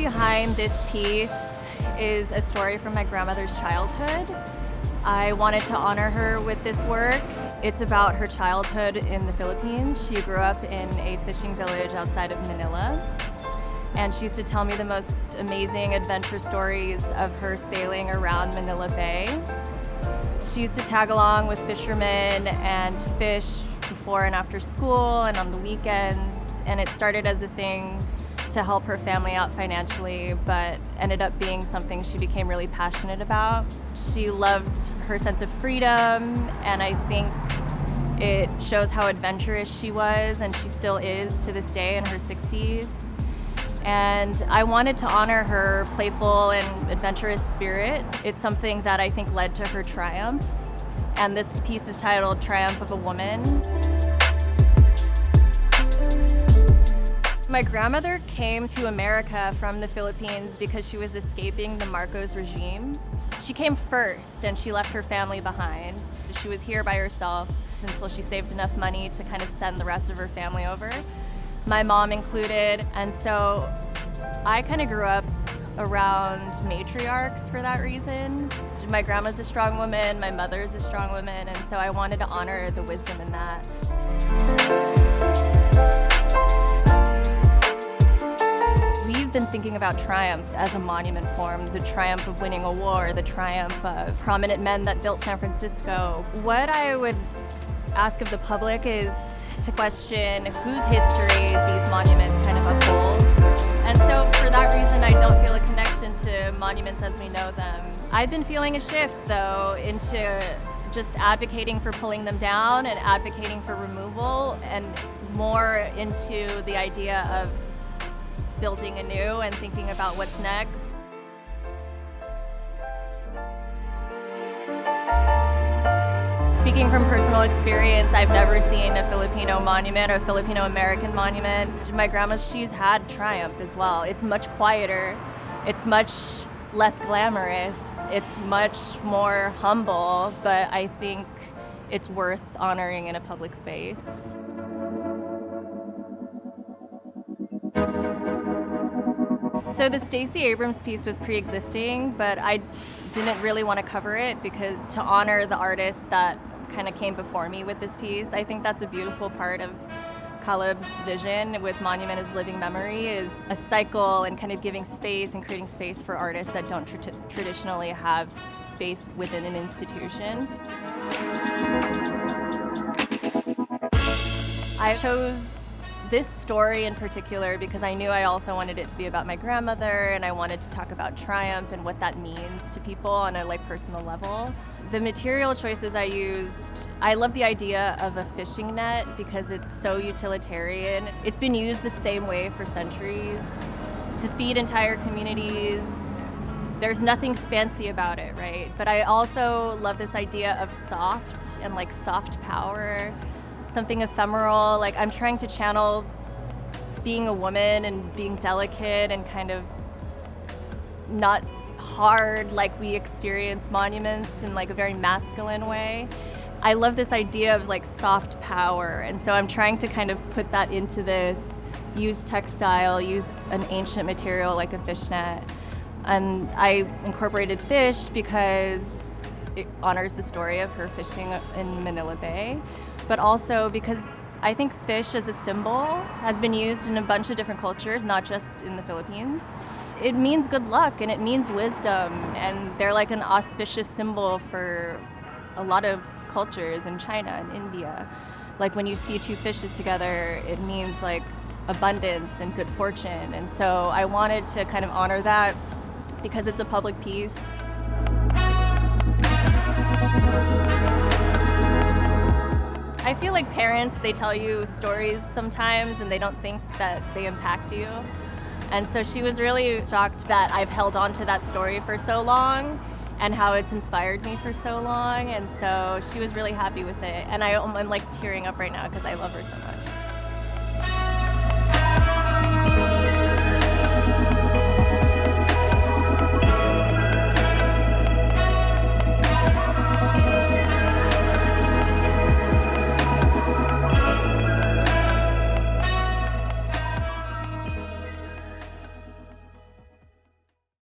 behind this piece is a story from my grandmother's childhood. I wanted to honor her with this work. It's about her childhood in the Philippines. She grew up in a fishing village outside of Manila. And she used to tell me the most amazing adventure stories of her sailing around Manila Bay. She used to tag along with fishermen and fish before and after school and on the weekends. And it started as a thing to help her family out financially, but ended up being something she became really passionate about. She loved her sense of freedom, and I think it shows how adventurous she was, and she still is to this day in her 60s. And I wanted to honor her playful and adventurous spirit. It's something that I think led to her triumph, and this piece is titled Triumph of a Woman. My grandmother came to America from the Philippines because she was escaping the Marcos regime. She came first and she left her family behind. She was here by herself until she saved enough money to kind of send the rest of her family over, my mom included. And so I kind of grew up around matriarchs for that reason. My grandma's a strong woman, my mother's a strong woman, and so I wanted to honor the wisdom in that. We've been thinking about triumph as a monument form, the triumph of winning a war, the triumph of prominent men that built San Francisco. What I would ask of the public is to question whose history these monuments kind of uphold. And so for that reason, I don't feel a connection to monuments as we know them. I've been feeling a shift, though, into just advocating for pulling them down and advocating for removal, and more into the idea of building anew and thinking about what's next. Speaking from personal experience, I've never seen a Filipino monument or a Filipino-American monument. My grandma, she's had triumph as well. It's much quieter, it's much less glamorous, it's much more humble, but I think it's worth honoring in a public space. So the Stacey Abrams piece was pre-existing, but I didn't really want to cover it because to honor the artists that kind of came before me with this piece. I think that's a beautiful part of Caleb's vision with Monument as Living Memory, is a cycle and kind of giving space and creating space for artists that don't traditionally have space within an institution. I chose this story in particular because I knew I also wanted it to be about my grandmother, and I wanted to talk about triumph and what that means to people on a personal level. The material choices I used, I love the idea of a fishing net because it's so utilitarian. It's been used the same way for centuries to feed entire communities. There's nothing fancy about it, right? But I also love this idea of soft and soft power. Something ephemeral. I'm trying to channel being a woman and being delicate and kind of not hard like we experience monuments in a very masculine way. I love this idea of soft power, and so I'm trying to kind of put that into this, use textile, use an ancient material like a fishnet. And I incorporated fish because it honors the story of her fishing in Manila Bay, but also because I think fish as a symbol has been used in a bunch of different cultures, not just in the Philippines. It means good luck and it means wisdom, and they're an auspicious symbol for a lot of cultures in China and India. When you see two fishes together, it means abundance and good fortune, and so I wanted to kind of honor that because it's a public piece. I feel like parents, they tell you stories sometimes and they don't think that they impact you. And so she was really shocked that I've held on to that story for so long and how it's inspired me for so long. And so she was really happy with it. And I'm tearing up right now because I love her so much.